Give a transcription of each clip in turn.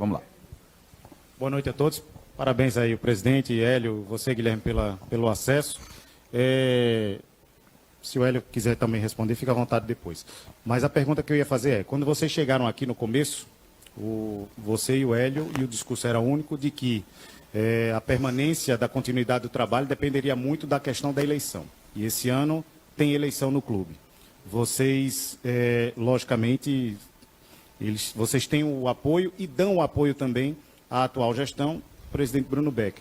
Vamos lá. Boa noite a todos. Parabéns aí, o presidente, Hélio, você, Guilherme, pelo acesso. Se o Hélio quiser também responder, fica à vontade depois. Mas a pergunta que eu ia fazer é, quando vocês chegaram aqui no começo, você e o Hélio, e o discurso era único, de que a permanência da continuidade do trabalho dependeria muito da questão da eleição. E esse ano tem eleição no clube. Vocês, logicamente, vocês têm o apoio e dão o apoio também à atual gestão, o presidente Bruno Beck.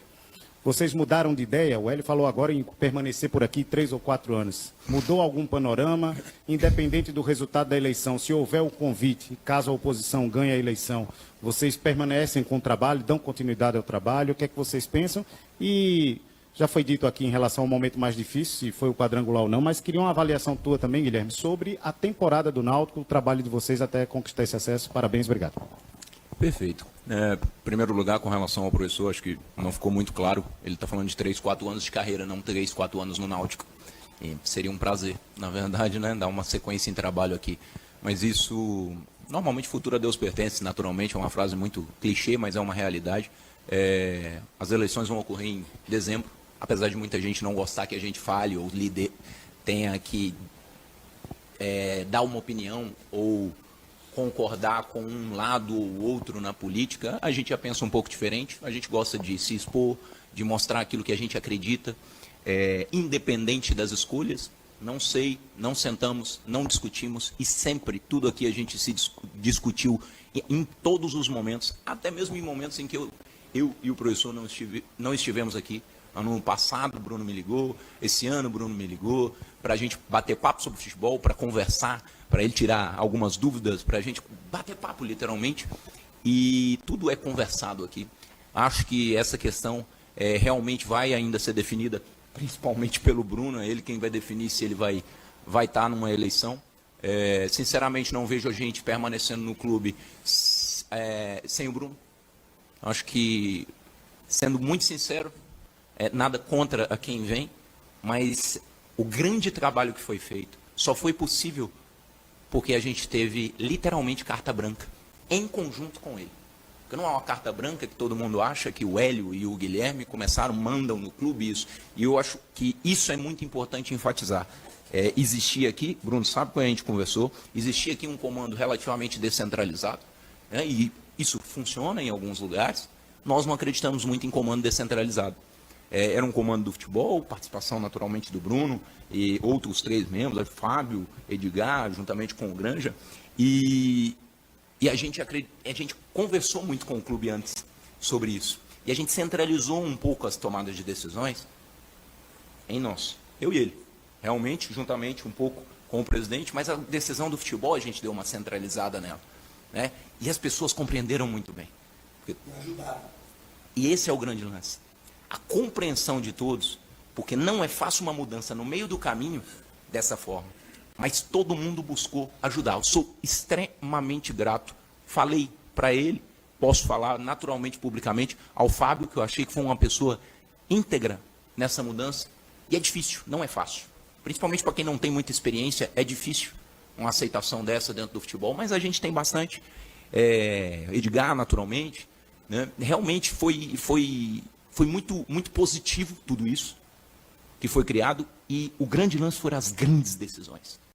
Vocês mudaram de ideia? O Hélio falou agora em permanecer por aqui 3 ou 4 anos. Mudou algum panorama? Independente do resultado da eleição, se houver o convite, caso a oposição ganhe a eleição, vocês permanecem com o trabalho, dão continuidade ao trabalho? O que é que vocês pensam? E já foi dito aqui em relação ao momento mais difícil, se foi o quadrangular ou não, mas queria uma avaliação tua também, Guilherme, sobre a temporada do Náutico, o trabalho de vocês até conquistar esse acesso. Parabéns, obrigado. Perfeito. Em primeiro lugar, com relação ao professor, acho que não ficou muito claro. Ele está falando de 3, 4 anos de carreira, não 3, 4 anos no Náutico. E seria um prazer, na verdade, né, dar uma sequência em trabalho aqui. Mas isso, normalmente, futuro a Deus pertence, naturalmente, é uma frase muito clichê, mas é uma realidade. As eleições vão ocorrer em dezembro, apesar de muita gente não gostar que a gente fale ou tenha que dar uma opinião ou concordar com um lado ou outro na política, a gente já pensa um pouco diferente, a gente gosta de se expor, de mostrar aquilo que a gente acredita, independente das escolhas. Não sei, não sentamos, não discutimos, e sempre, tudo aqui a gente se discutiu em todos os momentos, até mesmo em momentos em que eu e o professor não estivemos aqui. Ano passado o Bruno me ligou, esse ano o Bruno me ligou, para a gente bater papo sobre futebol, para conversar, para ele tirar algumas dúvidas, para a gente bater papo literalmente, e tudo é conversado aqui. Acho que essa questão realmente vai ainda ser definida, principalmente pelo Bruno, é ele quem vai definir se ele vai estar numa eleição. Sinceramente não vejo a gente permanecendo no clube sem o Bruno. Acho que, sendo muito sincero, nada contra a quem vem, mas o grande trabalho que foi feito só foi possível porque a gente teve literalmente carta branca, em conjunto com ele. Porque não é uma carta branca que todo mundo acha que o Hélio e o Guilherme mandam no clube isso. E eu acho que isso é muito importante enfatizar. Existia aqui, Bruno sabe quando a gente conversou, existia aqui um comando relativamente descentralizado, né, e isso funciona em alguns lugares. Nós não acreditamos muito em comando descentralizado. Era um comando do futebol, participação naturalmente do Bruno e outros 3 membros, Fábio, Edgar, juntamente com o Granja, e a gente conversou muito com o clube antes sobre isso, e a gente centralizou um pouco as tomadas de decisões em nós, eu e ele, realmente, juntamente um pouco com o presidente, mas a decisão do futebol a gente deu uma centralizada nela, né? E as pessoas compreenderam muito bem. E esse é o grande lance. A compreensão de todos, porque não é fácil uma mudança no meio do caminho dessa forma, mas todo mundo buscou ajudar. Eu sou extremamente grato, falei para ele, posso falar naturalmente, publicamente, ao Fábio, que eu achei que foi uma pessoa íntegra nessa mudança, e é difícil, não é fácil. Principalmente para quem não tem muita experiência, é difícil uma aceitação dessa dentro do futebol, mas a gente tem bastante. Edgar, naturalmente, né? Realmente foi muito, muito positivo tudo isso que foi criado, e o grande lance foram as grandes decisões.